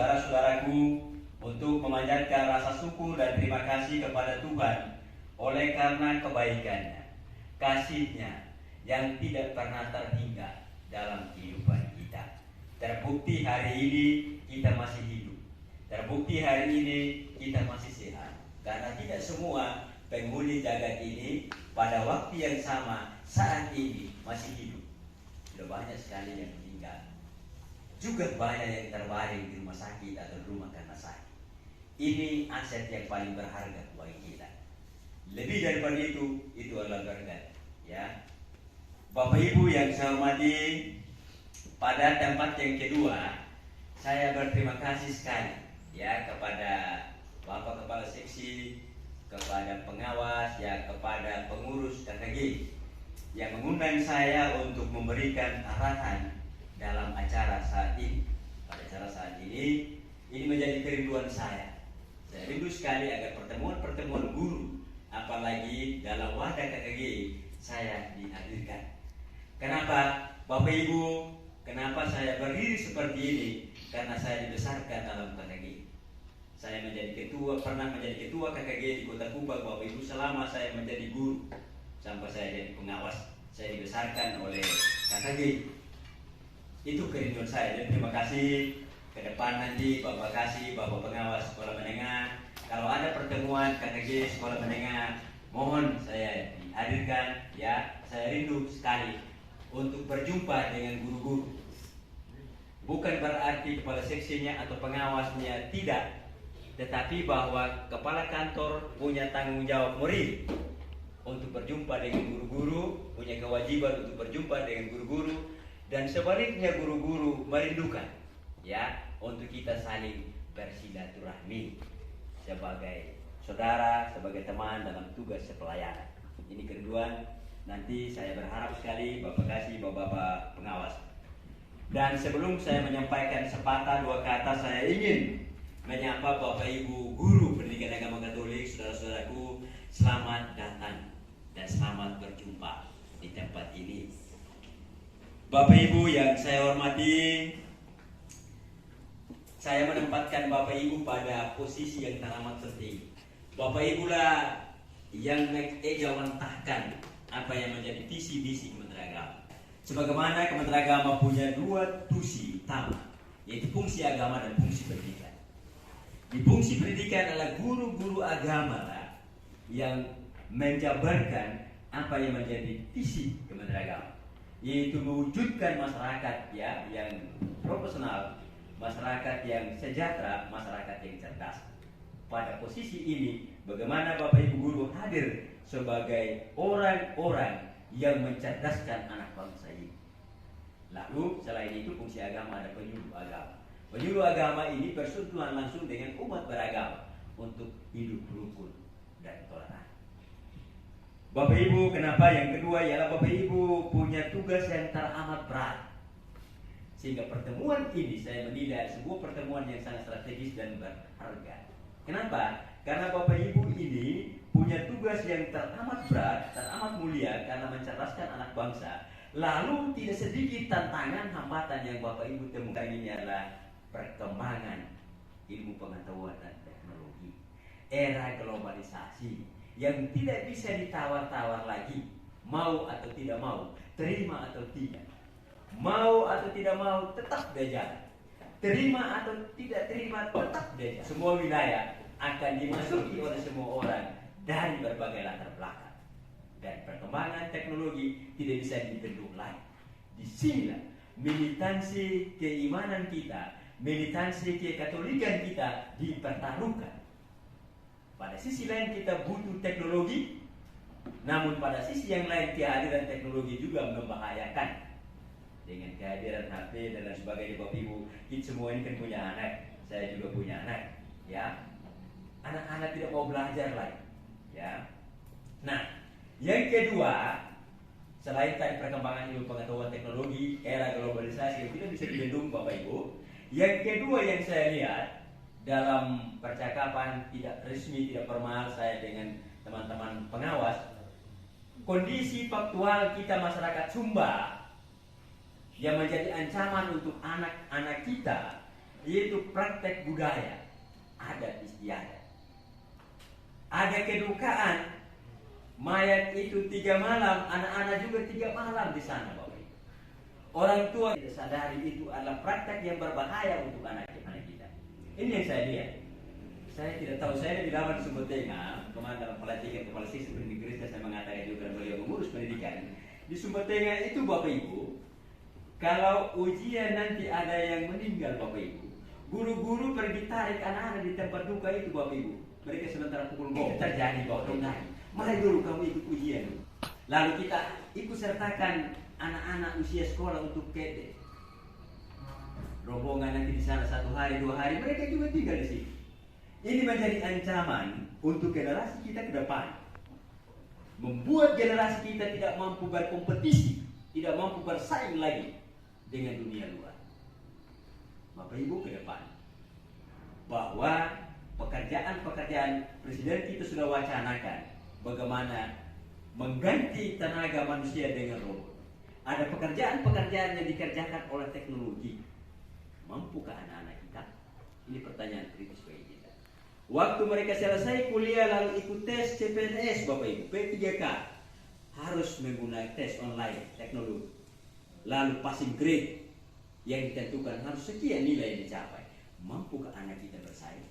saudara-saudaraku, untuk memanjatkan rasa syukur dan terima kasih kepada Tuhan oleh karena kebaikannya, kasih-Nya yang tidak pernah terhingga dalam kehidupan kita. Terbukti hari ini kita masih hidup. Terbukti hari ini kita masih sehat. Karena tidak semua penghuni jagat ini pada waktu yang sama saat ini masih hidup. Sudah banyak sekali yang meninggal. Juga banyak yang terbaring di rumah sakit atau rumah karena sakit. Ini aset yang paling berharga bagi kita. Lebih daripada itu adalah berkat. Ya, Bapak Ibu yang saya hormati, pada tempat yang kedua, saya berterima kasih sekali ya kepada Bapak Kepala Seksi, kepada pengawas, ya kepada pengurus KKG yang mengundang saya untuk memberikan arahan dalam acara saat ini. Pada acara saat ini menjadi kerinduan saya. Saya rindu sekali agar pertemuan-pertemuan guru, apalagi dalam wadah KKG, saya dihadirkan. Kenapa Bapak Ibu? Kenapa saya berdiri seperti ini? Karena saya dibesarkan dalam KKG. Saya pernah menjadi ketua KKG di Kota Kupang, Bapak Ibu, selama saya menjadi guru sampai saya jadi pengawas. Saya dibesarkan oleh KKG. Itu kerinduan saya. Dan terima kasih. Ke depan nanti Bapak kasih, Bapak pengawas sekolah menengah, kalau ada pertemuan KKG sekolah menengah, mohon saya dihadirkan. Ya, saya rindu sekali untuk berjumpa dengan guru-guru. Bukan berarti kepala seksinya atau pengawasnya tidak, tetapi bahwa kepala kantor punya tanggung jawab moral untuk berjumpa dengan guru-guru, punya kewajiban untuk berjumpa dengan guru-guru, dan sebaliknya guru-guru merindukan ya untuk kita saling bersilaturahmi sebagai saudara, sebagai teman dalam tugas pelayanan. Ini kerinduan. Nanti saya berharap sekali Bapak kasih Bapak pengawas. Dan sebelum saya menyampaikan sepatah dua kata, saya ingin menyapa Bapak Ibu guru pendidikan agama Katolik, saudara-saudaraku, selamat datang dan selamat berjumpa di tempat ini. Bapak Ibu yang saya hormati, saya menempatkan Bapak Ibu pada posisi yang teramat penting. Bapak Ibu lah yang mengejawantahkan apa yang menjadi visi-visi Kementerian Agama. Sebagaimana Kementerian Agama punya dua fungsi utama, yaitu fungsi agama dan fungsi pendidikan. Di fungsi pendidikan adalah guru-guru agama lah yang menjabarkan apa yang menjadi visi Kementerian Agama, yaitu mewujudkan masyarakat ya yang profesional, masyarakat yang sejahtera, masyarakat yang cerdas. Pada posisi ini, bagaimana Bapak Ibu guru hadir sebagai orang-orang yang mencerdaskan anak bangsa ini. Lalu selain itu fungsi agama ada penyuluh agama. Penyuluh agama ini bersentuhan langsung dengan umat beragama untuk hidup rukun dan toleran. Bapak Ibu, kenapa yang kedua ialah Bapak Ibu punya tugas yang teramat berat. Sehingga pertemuan ini saya menilai sebuah pertemuan yang sangat strategis dan berharga. Kenapa? Karena Bapak Ibu ini punya tugas yang teramat berat, teramat mulia karena mencerdaskan anak bangsa. Lalu tidak sedikit tantangan, hambatan yang Bapak Ibu temukan ini adalah perkembangan ilmu pengetahuan dan teknologi. Era globalisasi yang tidak bisa ditawar-tawar lagi. Mau atau tidak mau, terima atau tidak. Mau atau tidak mau, tetap belajar. Terima atau tidak terima, tetap belajar. Semua wilayah akan dimasuki oleh semua orang dari berbagai latar belakang. Dan perkembangan teknologi tidak bisa dibendung lagi. Di sinilah militansi keimanan kita, militansi kekatolikan kita dipertaruhkan. Pada sisi lain kita butuh teknologi, namun pada sisi yang lain kehadiran teknologi juga membahayakan. Dengan kehadiran HP dan lain sebagainya, Bapak Ibu, kita semua ini kan punya anak, saya juga punya anak, ya. Anak-anak tidak mau belajar lagi, ya. Nah, yang kedua, selain tadi perkembangan ilmu pengetahuan teknologi, era globalisasi yang tidak bisa dibendung, Bapak Ibu, yang kedua yang saya lihat dalam percakapan tidak resmi, tidak formal saya dengan teman-teman pengawas, kondisi faktual kita masyarakat Sumba yang menjadi ancaman untuk anak-anak kita yaitu praktek budaya, adat istiadat. Ada kedukaan, mayat itu 3 malam, anak-anak juga 3 malam di sana, Bapak Ibu. Orang tua tidak sadari itu adalah praktek yang berbahaya untuk anak-anak kita. Ini yang saya lihat. Saya tidak tahu, saya di Lawan Sumber Tengah, kemarin dalam pelatihan kepala siswa di Kristen saya mengatakan juga beliau mengurus pendidikan. Di Sumber Tengah itu Bapak Ibu, kalau ujian nanti ada yang meninggal Bapak Ibu, guru-guru pergi tarik anak-anak di tempat duka itu Bapak Ibu. Mereka sementara pukul itu terjadi Bapak Ibu. Mari dulu kamu ikut ujian. Lalu kita ikut sertakan anak-anak usia sekolah untuk kete. Rombongan nanti di sana 1 hari 2 hari, mereka juga tinggal di sini. Ini menjadi ancaman untuk generasi kita ke depan. Membuat generasi kita tidak mampu berkompetisi, tidak mampu bersaing lagi dengan dunia luar. Bapak Ibu ke depan, bahwa pekerjaan-pekerjaan Presiden kita sudah wacanakan bagaimana mengganti tenaga manusia dengan robot. Ada pekerjaan-pekerjaan yang dikerjakan oleh teknologi. Mampukah anak-anak kita? Ini pertanyaan kritis bagi kita. Waktu mereka selesai kuliah lalu ikut tes CPNS Bapak Ibu, P3K, harus menggunakan tes online teknologi. Lalu passing grade yang ditentukan harus sekian nilai yang dicapai. Mampukah anak kita bersaing?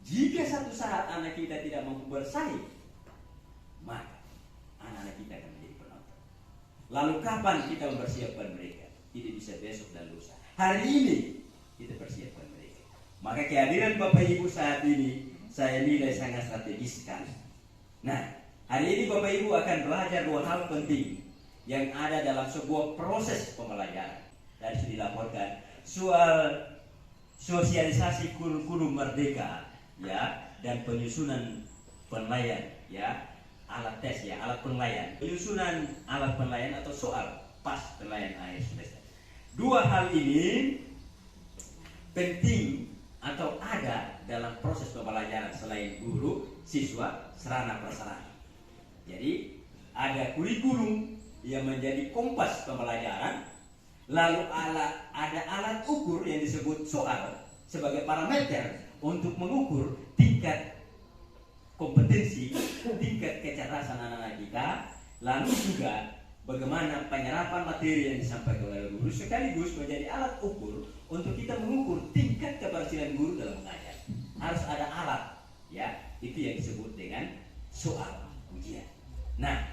Jika satu saat anak kita tidak mampu bersaing, maka anak-anak kita akan menjadi penonton. Lalu kapan kita mempersiapkan mereka? Tidak bisa besok dan lusa. Hari ini kita persiapkan mereka. Maka kehadiran Bapak Ibu saat ini saya nilai sangat strategis sekali. Nah, hari ini Bapak Ibu akan belajar 2 hal penting yang ada dalam sebuah proses pembelajaran. Tadi sudah dilaporkan soal sosialisasi kurikulum merdeka, ya, dan penyusunan penilaian, ya, alat tes, ya, alat penilaian, penyusunan alat penilaian atau soal pas penilaian akhir semester. 2 hal ini penting atau ada dalam proses pembelajaran selain guru, siswa, sarana prasarana. Jadi ada kurikulum yang menjadi kompas pembelajaran, lalu ada alat ukur yang disebut soal sebagai parameter untuk mengukur tingkat kompetensi, tingkat kecerdasan anak-anak kita, lalu juga bagaimana penyerapan materi yang disampaikan oleh guru sekaligus menjadi alat ukur untuk kita mengukur tingkat keberhasilan guru dalam mengajar. Harus ada alat, ya, itu yang disebut dengan soal ujian. Nah,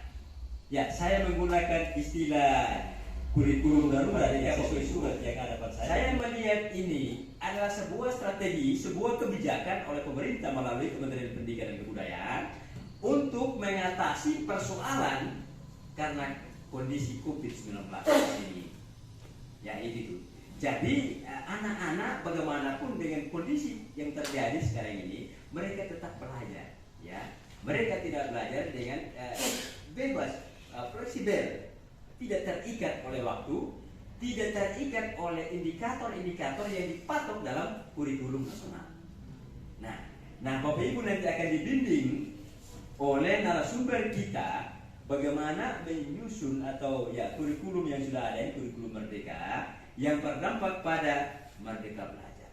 ya, saya menggunakan istilah kurikulum darurat ya, sesuai surat yang ada pada saya. Saya melihat ini adalah sebuah strategi, sebuah kebijakan oleh pemerintah melalui Kementerian Pendidikan dan Kebudayaan untuk mengatasi persoalan karena kondisi COVID-19 ini. Ya, itu. Jadi anak-anak bagaimanapun dengan kondisi yang terjadi sekarang ini, mereka tetap belajar, ya. Mereka tidak belajar dengan bebas, fleksibel, tidak terikat oleh waktu, tidak terikat oleh indikator-indikator yang dipatok dalam kurikulum nasional. Nah, Bapak Ibu nanti akan dibimbing oleh narasumber kita bagaimana menyusun atau ya kurikulum yang sudah ada, kurikulum merdeka yang berdampak pada merdeka belajar.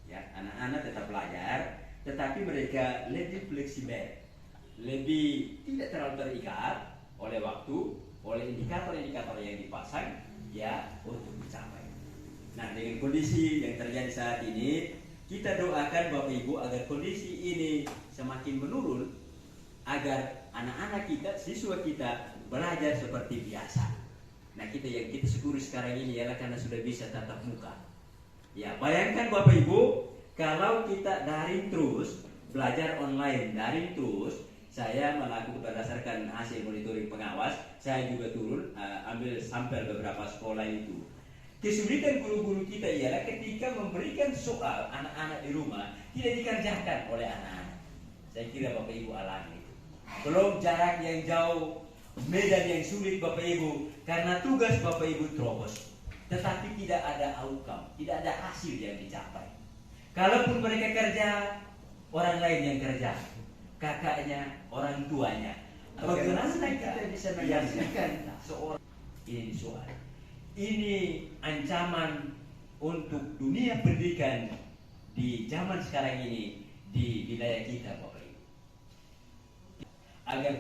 Ya, anak-anak tetap belajar, tetapi mereka lebih fleksibel, lebih tidak terlalu terikat oleh waktu, oleh indikator-indikator yang dipasang, ya, untuk mencapai. Nah, dengan kondisi yang terjadi saat ini, kita doakan Bapak Ibu agar kondisi ini semakin menurun, agar anak-anak kita, siswa kita belajar seperti biasa. Nah, kita syukuri sekarang ini ialah karena sudah bisa tatap muka. Ya, bayangkan Bapak Ibu, kalau kita daring terus, belajar online daring terus, saya melakukan berdasarkan hasil monitoring pengawas, saya juga turun ambil sampel beberapa sekolah itu. Kesulitan guru-guru kita ialah ketika memberikan soal anak-anak di rumah tidak dikerjakan oleh anak-anak. Saya kira Bapak Ibu alami itu. Belum jarak yang jauh, medan yang sulit Bapak Ibu, karena tugas Bapak Ibu terobos, tetapi tidak ada outcome, tidak ada hasil yang dicapai. Kalaupun mereka kerja, orang lain yang kerja, kakaknya, orang tuanya. Bagaimana kita bisa menyaksikan seorang ini soal? Ini ancaman untuk dunia pendidikan di zaman sekarang ini di wilayah kita, Bapak Ibu. Agar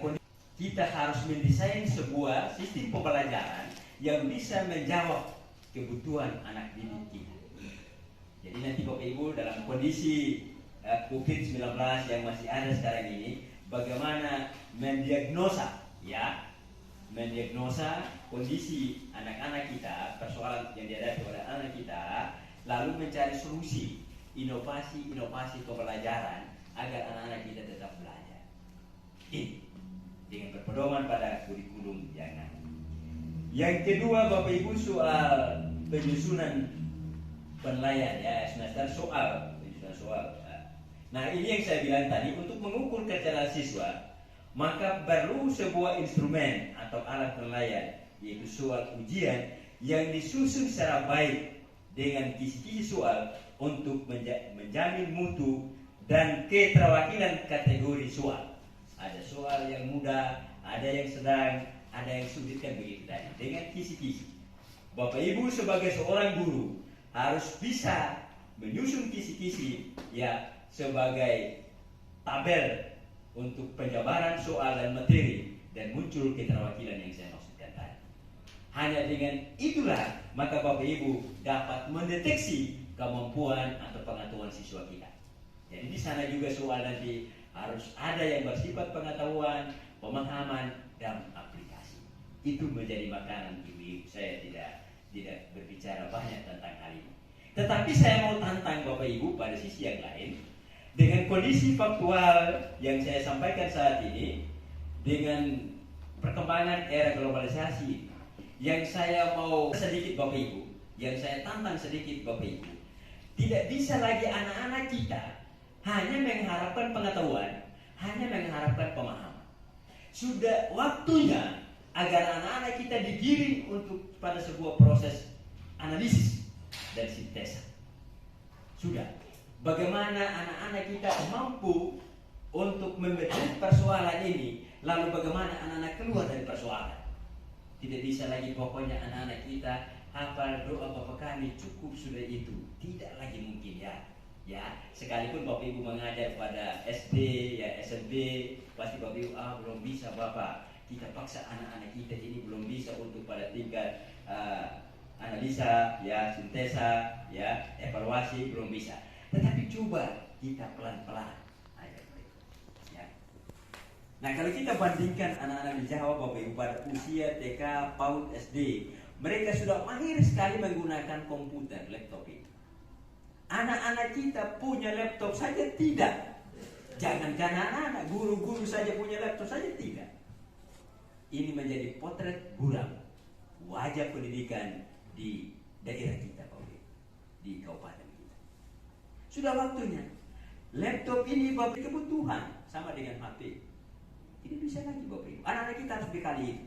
kita harus mendesain sebuah sistem pembelajaran yang bisa menjawab kebutuhan anak didik kita. Jadi nanti Bapak Ibu dalam kondisi COVID-19 yang masih ada sekarang ini, bagaimana mendiagnosa kondisi anak-anak kita, persoalan yang dihadapi oleh anak kita, lalu mencari solusi, inovasi pembelajaran agar anak-anak kita tetap belajar. Ini dengan berpedoman pada kurikulum yang ada. Yang kedua, Bapak Ibu, soal penyusunan penilaian ya, semester penyusunan soal. Nah, ini yang saya bilang tadi, untuk mengukur kecerdasan siswa, maka perlu sebuah instrumen atau alat penilaian, yaitu soal ujian yang disusun secara baik dengan kisi-kisi soal untuk menjamin mutu dan keterwakilan kategori soal. Ada soal yang mudah, ada yang sedang, ada yang sulit, kan begitu tadi. Dengan kisi-kisi, Bapak Ibu sebagai seorang guru harus bisa menyusun kisi-kisi ya sebagai tabel untuk penjabaran soal dan materi, dan muncul keterwakilan yang saya maksudkan tadi. Hanya dengan itulah maka Bapak Ibu dapat mendeteksi kemampuan atau pengetahuan siswa kita. Jadi di sana juga soal nanti harus ada yang bersifat pengetahuan, pemahaman, dan aplikasi. Itu menjadi makanan Ibu. Saya tidak berbicara banyak tentang hal ini. Tetapi saya mau tantang Bapak Ibu pada sisi yang lain. Dengan kondisi faktual yang saya sampaikan saat ini, dengan perkembangan era globalisasi, yang saya mau sedikit Bapak Ibu, yang saya tantang sedikit Bapak Ibu, tidak bisa lagi anak-anak kita hanya mengharapkan pengetahuan, hanya mengharapkan pemahaman. Sudah waktunya agar anak-anak kita digiring untuk pada sebuah proses analisis dan sintesa. Sudah. Bagaimana anak-anak kita mampu untuk membedah persoalan ini, lalu bagaimana anak-anak keluar dari persoalan. Tidak bisa lagi pokoknya anak-anak kita hafal doa Bapa Kami, cukup sudah itu. Tidak lagi mungkin ya. Sekalipun Bapak Ibu mengajar pada SD ya SMP, pasti Bapak Ibu belum bisa Bapak. Kita paksa anak-anak kita ini belum bisa untuk pada tingkat analisa ya, sintesa ya, evaluasi belum bisa. Tetapi coba kita pelan-pelan aja, ya. Nah, kalau kita bandingkan anak-anak di Jawa Bapak Ibu pada usia TK, PAUD, SD, mereka sudah mahir sekali menggunakan komputer, laptop ini. Anak-anak kita punya laptop saja tidak. Jangankan anak-anak, guru-guru saja punya laptop saja tidak. Ini menjadi potret buram wajah pendidikan di daerah kita, Bapak Ibu, di kabupaten. Sudah waktunya. Laptop ini Bapak kebutuhan sama dengan HP. Ini bisa lagi Bapak Ibu. Anak-anak kita harus bekali itu.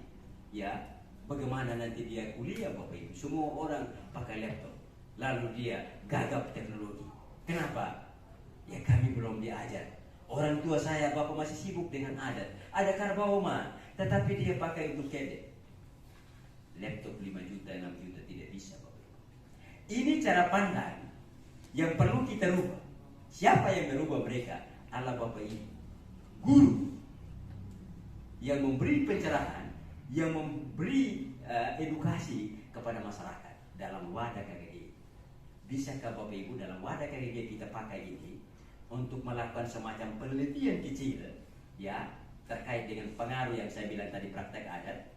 Ya, bagaimana nanti dia kuliah Bapak Ibu. Semua orang pakai laptop. Lalu dia gagap teknologi. Kenapa? Ya kami belum diajar. Orang tua saya Bapak masih sibuk dengan adat. Ada karbahoma, tetapi dia pakai untuk kedek. Laptop 5 juta, 6 juta tidak bisa Bapak Ibu. Ini cara pandang yang perlu kita rubah. Siapa yang merubah mereka? Allah Bapak Ibu, guru yang memberi pencerahan, yang memberi edukasi kepada masyarakat dalam wadah KKG. Bisakah Bapak Ibu dalam wadah KKG kita pakai ini untuk melakukan semacam penelitian kecil ya terkait dengan pengaruh yang saya bilang tadi, praktek adat,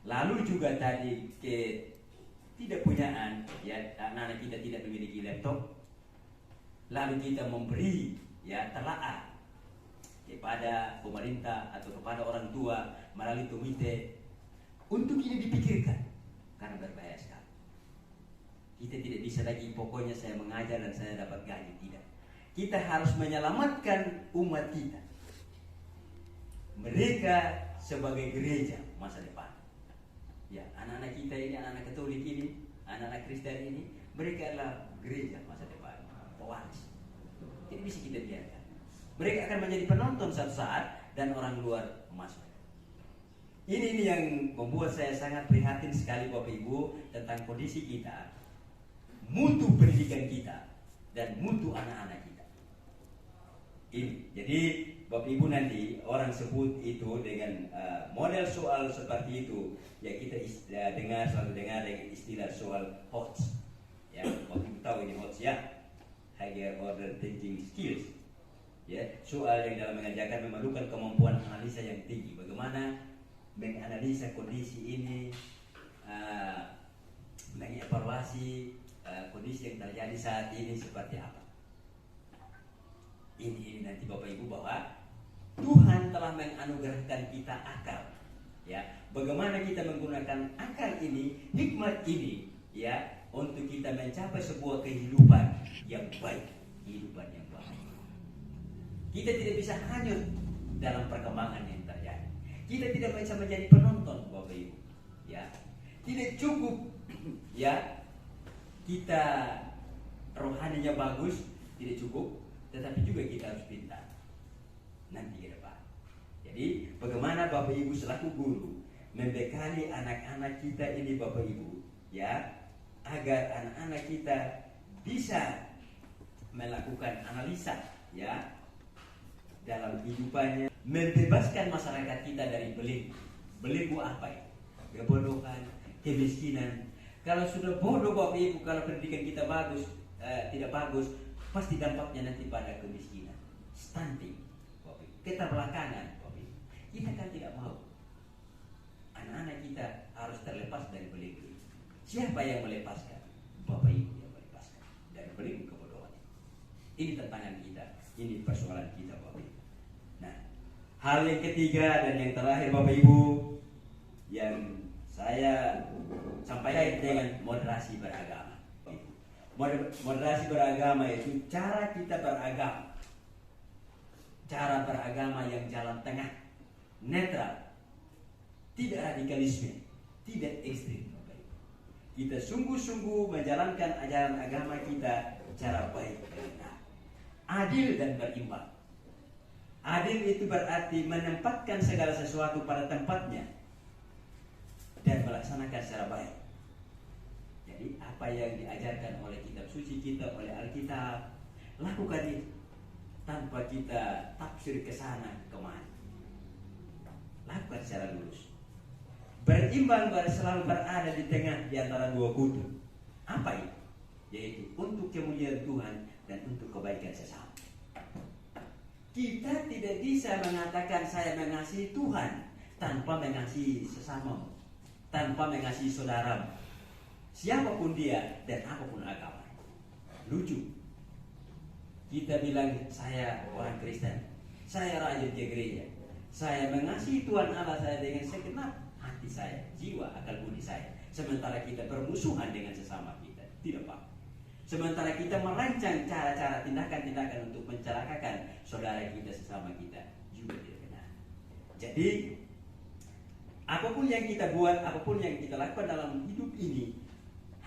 lalu juga tadi ketidakpunyaan ya, anak-anak kita tidak memiliki laptop. Lalu kita memberi ya telaah kepada pemerintah atau kepada orang tua melalui komite untuk ini dipikirkan, karena berbahaya sekali. Kita tidak bisa lagi pokoknya saya mengajar dan saya dapat gaji, tidak. Kita harus menyelamatkan umat kita. Mereka sebagai gereja masa depan. Ya, anak-anak kita ini, anak-anak Katolik ini, anak-anak Kristen ini, mereka adalah gereja masa depan. Pewaris. Tidak bisa kita biarkan. Mereka akan menjadi penonton suatu saat dan orang luar masuk. Ini yang membuat saya sangat prihatin sekali Bapak Ibu tentang kondisi kita. mutu pendidikan kita dan mutu anak-anak kita. Ini, jadi Bapak Ibu nanti orang sebut itu dengan model soal seperti itu, ya kita selalu dengar dengan istilah soal HOTS. Ya, Bapak Ibu tahu ini HOTS ya, Higher Order Thinking Skills. Ya, soal yang dalam mengajarkan memerlukan kemampuan analisa yang tinggi. Bagaimana menganalisa kondisi ini, mengevaluasi kondisi yang terjadi saat ini seperti apa. Ini nanti Bapak Ibu bahwa Tuhan telah menganugerahkan kita akal, ya. Bagaimana kita menggunakan akal ini, hikmat ini, ya, untuk kita mencapai sebuah kehidupan yang baik, kehidupan yang baik. Kita tidak bisa hanyut dalam perkembangan yang terjadi. Kita tidak bisa menjadi penonton, Bapak Ibu, ya. Tidak cukup, ya, kita rohaninya bagus, tidak cukup, tetapi juga kita harus pintar nanti ke depan. Jadi bagaimana Bapak Ibu selaku guru membekali anak-anak kita ini, Bapak Ibu, ya, agar anak-anak kita bisa melakukan analisa, ya, dalam kehidupannya, membebaskan masyarakat kita dari belenggu apa ya? Kebodohan, kemiskinan. Kalau sudah bodoh Bapak Ibu, kalau pendidikan kita bagus, tidak bagus, pasti dampaknya nanti pada kemiskinan, stunting, keterbelakangan. Kita kan tidak mau anak-anak kita harus terlepas dari belenggu. Siapa yang melepaskan? Bapak Ibu yang melepaskan dari belenggu kebodohan. Ini tantangan kita, ini persoalan kita, Bapak Ibu. Nah, hal yang ketiga dan yang terakhir, Bapak Ibu, yang saya sampaikan dengan moderasi beragama. Moderasi beragama itu cara kita beragama, cara beragama yang jalan tengah, netral, tidak radikalisme, tidak ekstrim. Kita sungguh-sungguh menjalankan ajaran agama kita secara baik, adil dan berimbang. Adil itu berarti menempatkan segala sesuatu pada tempatnya dan melaksanakan secara baik. Jadi apa yang diajarkan oleh kitab suci kita, oleh Alkitab, lakukan itu tanpa kita tafsir ke sana kemari. Lakukan secara lurus. Berimbang selalu berada di tengah di antara dua kutub. Apa itu? Yaitu untuk kemuliaan Tuhan dan untuk kebaikan sesama. Kita tidak bisa mengatakan saya mengasihi Tuhan tanpa mengasihi sesama, tanpa mengasihi saudara, siapapun dia dan apapun agama. Lucu. Kita bilang saya orang Kristen, saya rajin ke gereja, saya mengasihi Tuhan Allah saya dengan segenap hati saya, jiwa, akal budi saya. Sementara kita bermusuhan dengan sesama kita, tidak Pak. Sementara kita merancang cara-cara tindakan-tindakan untuk mencelakakan saudara kita, sesama kita, juga tidak benar. Jadi apapun yang kita buat, apapun yang kita lakukan dalam hidup ini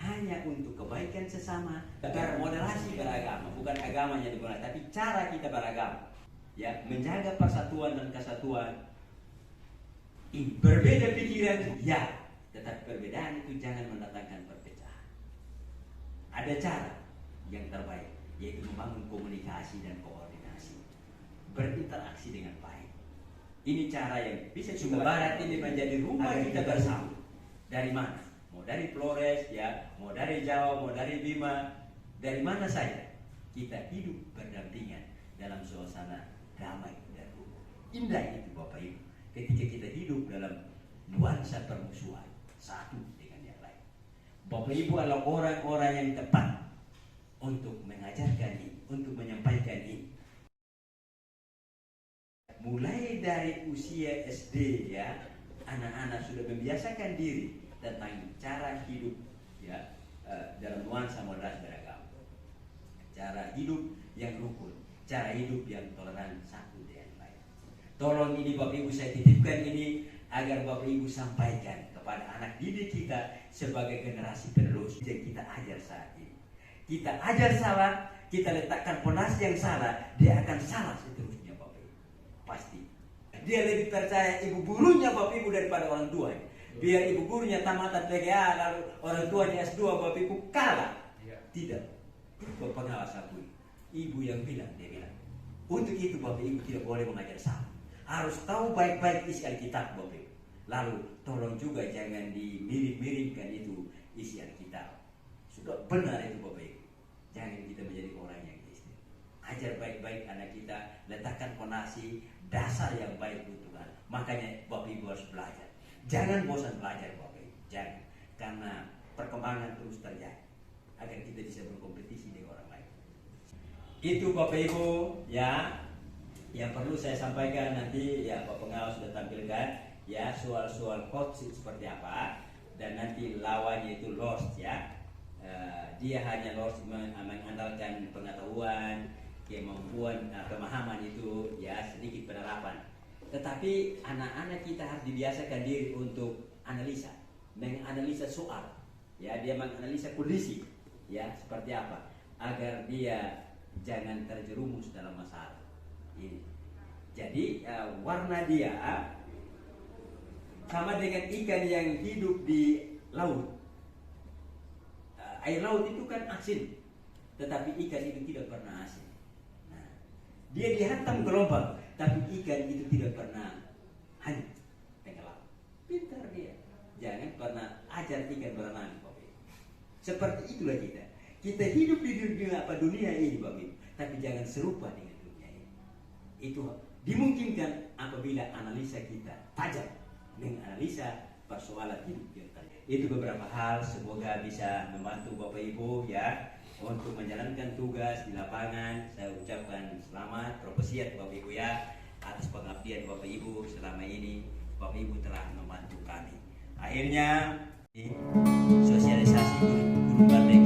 hanya untuk kebaikan sesama, bermoderasi beragama, bukan agamanya digunakan, tapi cara kita beragama, ya, menjaga persatuan dan kesatuan. Berbeda pikiran, ya, tetapi perbedaan itu jangan mendatangkan perpecahan. Ada cara yang terbaik, yaitu membangun komunikasi dan koordinasi, berinteraksi dengan baik. Ini cara yang bisa Sumba Barat ini menjadi rumah kita bersama. Dari mana? Mau dari Flores, ya, mau dari Jawa, mau dari Bima, dari mana saja kita hidup berdampingan dalam suasana damai dan rukun. Indah itu Bapak Ibu, ketika kita hidup dalam nuansa permusuhan satu dengan yang lain. Bapak Ibu adalah orang-orang yang tepat untuk mengajarkan ini, untuk menyampaikan ini. Mulai dari usia SD, ya, anak-anak sudah membiasakan diri tentang cara hidup, ya, dalam nuansa moderasi beragama, cara hidup yang rukun, cara hidup yang toleran satu dengan lain. Tolong ini Bapak Ibu saya titipkan ini agar Bapak Ibu sampaikan kepada anak didik kita sebagai generasi penerus yang kita ajar saat ini. Kita ajar salah, kita letakkan fondasi yang salah, dia akan salah seterusnya Bapak Ibu. Pasti. Dia lebih percaya ibu gurunya Bapak Ibu daripada orang tua. Biar ibu gurunya tamatan PGA lalu orang tuanya S2, Bapak Ibu kalah. Tidak. Itu pengawas akui. Ibu yang bilang, dia bilang. Untuk itu Bapak Ibu tidak boleh mengajar salah. Harus tahu baik-baik isi Alkitab Bapak Ibu. Lalu tolong juga jangan dimirip-miripkan itu isi Alkitab. Sudah benar itu Bapak Ibu. Jangan kita menjadi orang yang Kristen. Ajar baik-baik anak kita, letakkan fondasi dasar yang baik untuk Tuhan. Makanya Bapak Ibu harus belajar. Jangan bosan belajar Bapak Ibu. Jangan. Karena perkembangan terus terjadi. Agar kita bisa berkompetisi dengan orang lain. Itu Bapak Ibu ya, yang perlu saya sampaikan nanti ya Pak Pengawas sudah tampilkan ya soal-soal coaching seperti apa, dan nanti lawannya itu lost ya. Dia hanya lost mengandalkan pengetahuan, kemampuan, pemahaman itu ya sedikit penerapan. Tetapi anak-anak kita harus dibiasakan diri untuk analisa, menganalisa soal ya, dia menganalisa kondisi ya seperti apa, agar dia jangan terjerumus dalam masalah ini. Jadi warna dia sama dengan ikan yang hidup di laut. Air laut itu kan asin, tetapi ikan itu tidak pernah asin. Nah, dia dihantam gelombang, tapi ikan itu tidak pernah hanyut tenggelam. Pintar dia. Jangan pernah ajar ikan berenang. Seperti itulah kita. Kita hidup di dunia ini Bapak, tapi jangan serupa dengan dunia ini. Itu dimungkinkan apabila analisa kita tajam, menganalisa persoalan hidup kita. Itu beberapa hal, semoga bisa membantu Bapak Ibu ya untuk menjalankan tugas di lapangan. Saya ucapkan selamat, propesiat Bapak Ibu ya atas pengabdian Bapak Ibu selama ini. Bapak Ibu telah membantu kami. Akhirnya sosialisasi guru merdeka